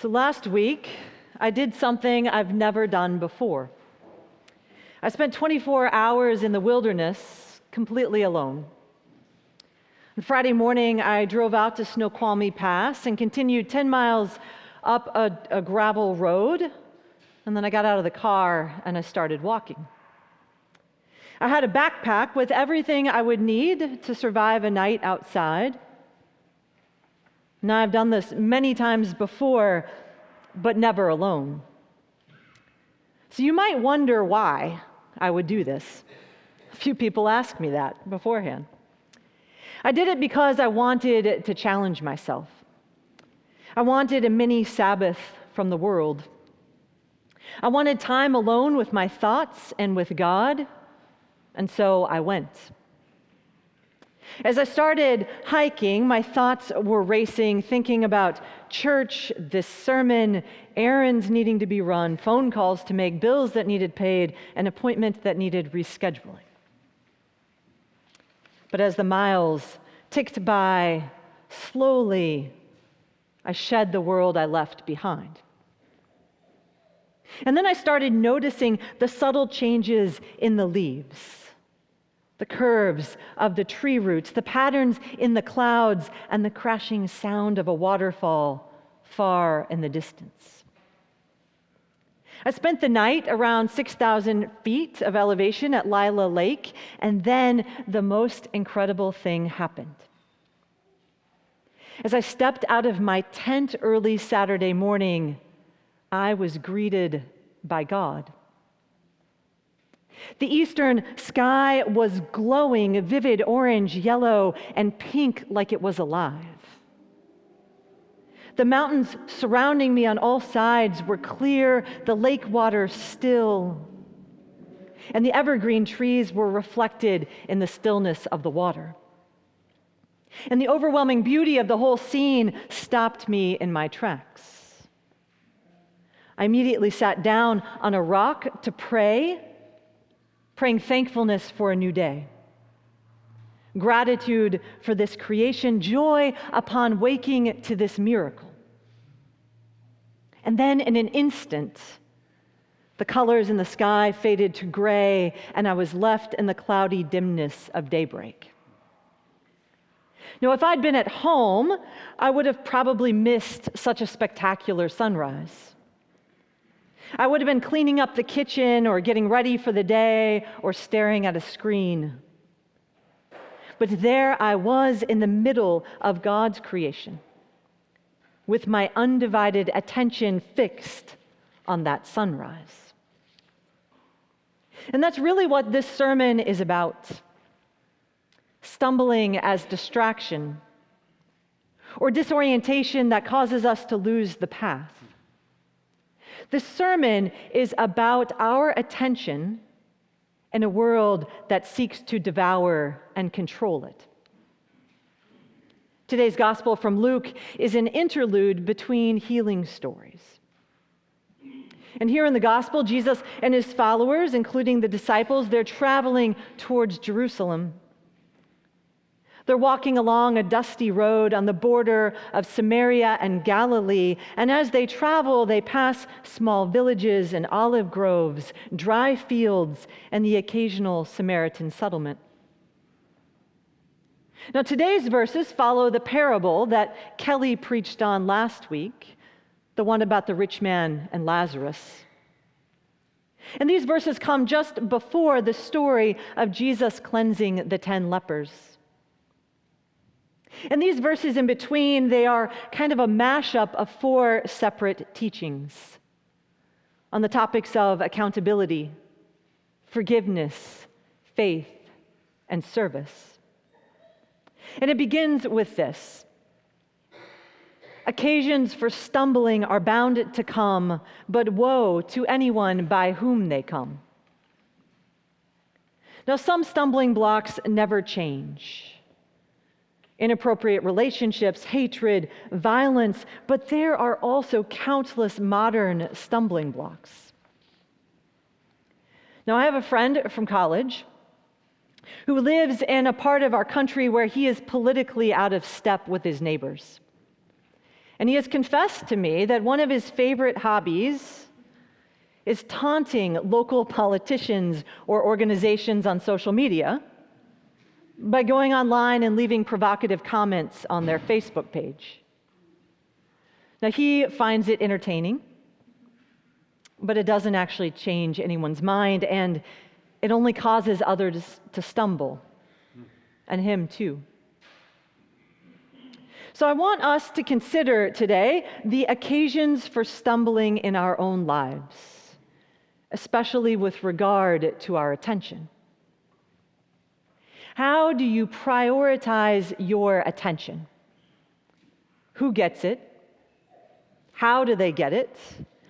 So last week, I did something I've never done before. I spent 24 hours in the wilderness completely alone. On Friday morning, I drove out to Snoqualmie Pass and continued 10 miles up a gravel road, and then I got out of the car and I started walking. I had a backpack with everything I would need to survive a night outside. Now, I've done this many times before, but never alone. So you might wonder why I would do this. A few people asked me that beforehand. I did it because I wanted to challenge myself. I wanted a mini Sabbath from the world. I wanted time alone with my thoughts and with God, and so I went. As I started hiking, my thoughts were racing, thinking about church, this sermon, errands needing to be run, phone calls to make, bills that needed paid, an appointment that needed rescheduling. But as the miles ticked by, slowly, I shed the world I left behind. And then I started noticing the subtle changes in the leaves, the curves of the tree roots, the patterns in the clouds, and the crashing sound of a waterfall far in the distance. I spent the night around 6,000 feet of elevation at Lila Lake, and then the most incredible thing happened. As I stepped out of my tent early Saturday morning, I was greeted by God. The eastern sky was glowing, vivid orange, yellow, and pink like it was alive. The mountains surrounding me on all sides were clear, the lake water still, and the evergreen trees were reflected in the stillness of the water. And the overwhelming beauty of the whole scene stopped me in my tracks. I immediately sat down on a rock to pray, praying thankfulness for a new day, gratitude for this creation, joy upon waking to this miracle. And then in an instant, the colors in the sky faded to gray, and I was left in the cloudy dimness of daybreak. Now, if I'd been at home, I would have probably missed such a spectacular sunrise. I would have been cleaning up the kitchen or getting ready for the day or staring at a screen. But there I was in the middle of God's creation, with my undivided attention fixed on that sunrise. And that's really what this sermon is about. Stumbling as distraction, or disorientation that causes us to lose the path. This sermon is about our attention in a world that seeks to devour and control it. Today's gospel from Luke is an interlude between healing stories. And here in the gospel, Jesus and his followers, including the disciples, they're traveling towards Jerusalem. They're walking along a dusty road on the border of Samaria and Galilee, and as they travel, they pass small villages and olive groves, dry fields, and the occasional Samaritan settlement. Now, today's verses follow the parable that Kelly preached on last week, the one about the rich man and Lazarus. And these verses come just before the story of Jesus cleansing the 10 lepers. And these verses in between, they are kind of a mashup of 4 separate teachings on the topics of accountability, forgiveness, faith, and service. And it begins with this. Occasions for stumbling are bound to come, but woe to anyone by whom they come. Now, some stumbling blocks never change. Inappropriate relationships, hatred, violence, but there are also countless modern stumbling blocks. Now, I have a friend from college who lives in a part of our country where he is politically out of step with his neighbors. And he has confessed to me that one of his favorite hobbies is taunting local politicians or organizations on social media by going online and leaving provocative comments on their Facebook page. Now, he finds it entertaining, but it doesn't actually change anyone's mind, and it only causes others to stumble, and him too. So I want us to consider today the occasions for stumbling in our own lives, especially with regard to our attention. How do you prioritize your attention? Who gets it? How do they get it?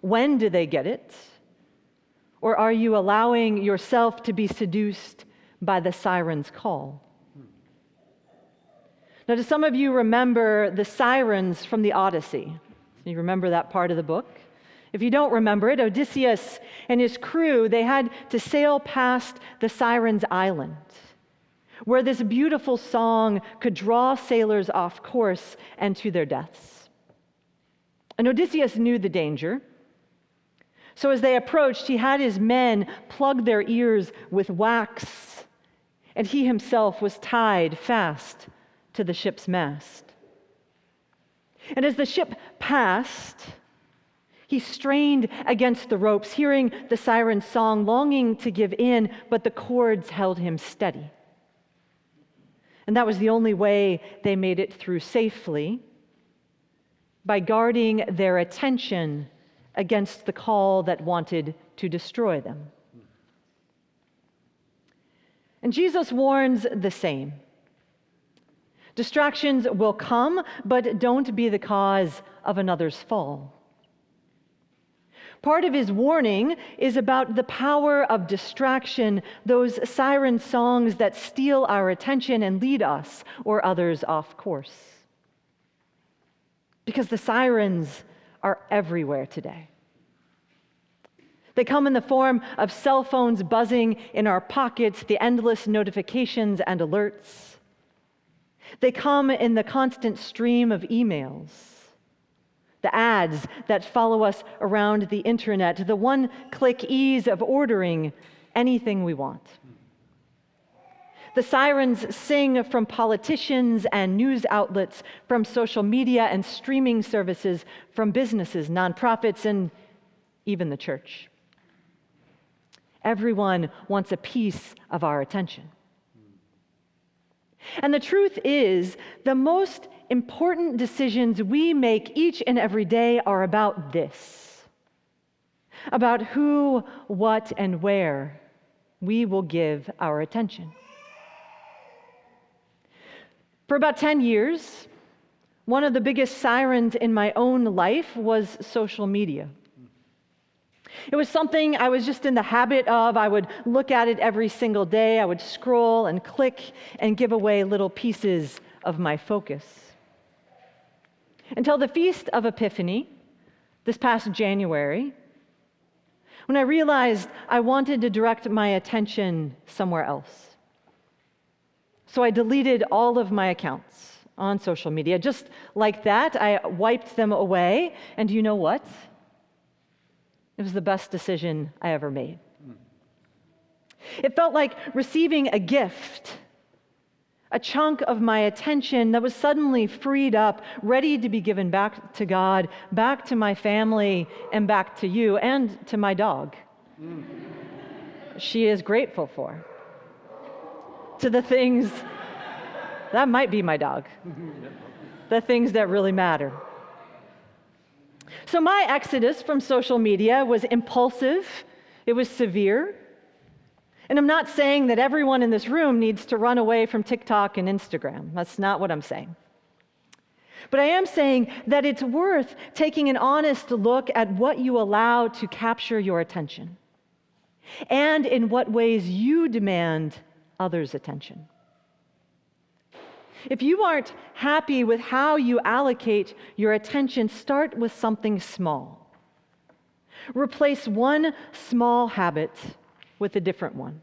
When do they get it? Or are you allowing yourself to be seduced by the siren's call? Now, do some of you remember the sirens from the Odyssey? You remember that part of the book? If you don't remember it, Odysseus and his crew, they had to sail past the Sirens' Island, where this beautiful song could draw sailors off course and to their deaths. And Odysseus knew the danger. So as they approached, he had his men plug their ears with wax, and he himself was tied fast to the ship's mast. And as the ship passed, he strained against the ropes, hearing the siren's song, longing to give in, but the cords held him steady. And that was the only way they made it through safely, by guarding their attention against the call that wanted to destroy them. And Jesus warns the same. Distractions will come, but don't be the cause of another's fall. Part of his warning is about the power of distraction, those siren songs that steal our attention and lead us or others off course. Because the sirens are everywhere today. They come in the form of cell phones buzzing in our pockets, the endless notifications and alerts. They come in the constant stream of emails, the ads that follow us around the internet, the one-click ease of ordering anything we want. The sirens sing from politicians and news outlets, from social media and streaming services, from businesses, nonprofits, and even the church. Everyone wants a piece of our attention. And the truth is, the most important decisions we make each and every day are about this: about who, what, and where we will give our attention. For about 10 years, one of the biggest sirens in my own life was social media. It was something I was just in the habit of. I would look at it every single day. I would scroll and click and give away little pieces of my focus. Until the Feast of Epiphany, this past January, when I realized I wanted to direct my attention somewhere else. So I deleted all of my accounts on social media. Just like that, I wiped them away. And you know what? It was the best decision I ever made. It felt like receiving a gift, a chunk of my attention that was suddenly freed up, ready to be given back to God, back to my family, and back to you, and to my dog. She is grateful for. To the things, that might be my dog, the things that really matter. So my exodus from social media was impulsive, it was severe, and I'm not saying that everyone in this room needs to run away from TikTok and Instagram. That's not what I'm saying. But I am saying that it's worth taking an honest look at what you allow to capture your attention, and in what ways you demand others' attention. If you aren't happy with how you allocate your attention, start with something small. Replace one small habit with a different one.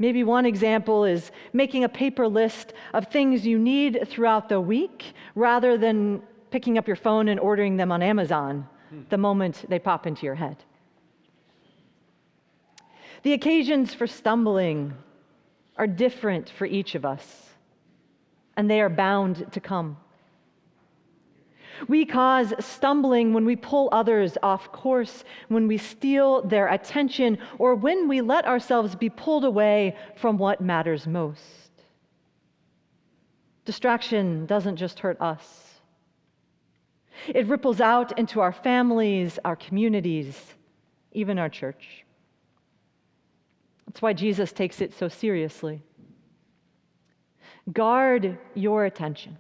Maybe one example is making a paper list of things you need throughout the week rather than picking up your phone and ordering them on Amazon the moment they pop into your head. The occasions for stumbling are different for each of us, and they are bound to come. We cause stumbling when we pull others off course, when we steal their attention, or when we let ourselves be pulled away from what matters most. Distraction doesn't just hurt us. It ripples out into our families, our communities, even our church. That's why Jesus takes it so seriously. Guard your attention.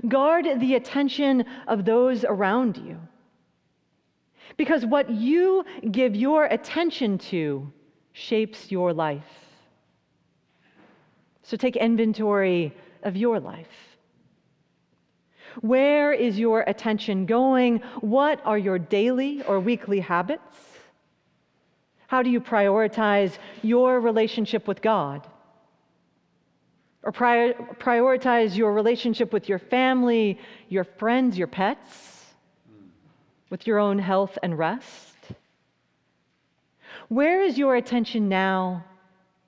Guard the attention of those around you. Because what you give your attention to shapes your life. So take inventory of your life. Where is your attention going? What are your daily or weekly habits? How do you prioritize your relationship with God? Or prioritize your relationship with your family, your friends, your pets, with your own health and rest? Where is your attention now,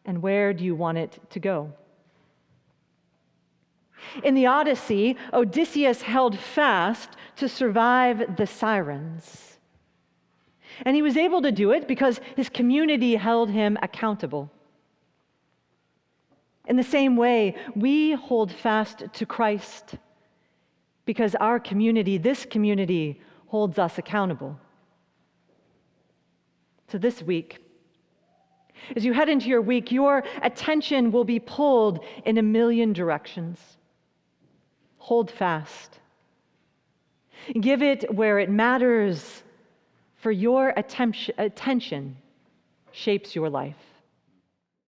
and where do you want it to go? In the Odyssey, Odysseus held fast to survive the Sirens. And he was able to do it because his community held him accountable. In the same way, we hold fast to Christ because our community, this community, holds us accountable. So this week, as you head into your week, your attention will be pulled in a million directions. Hold fast. Give it where it matters, for your attention shapes your life.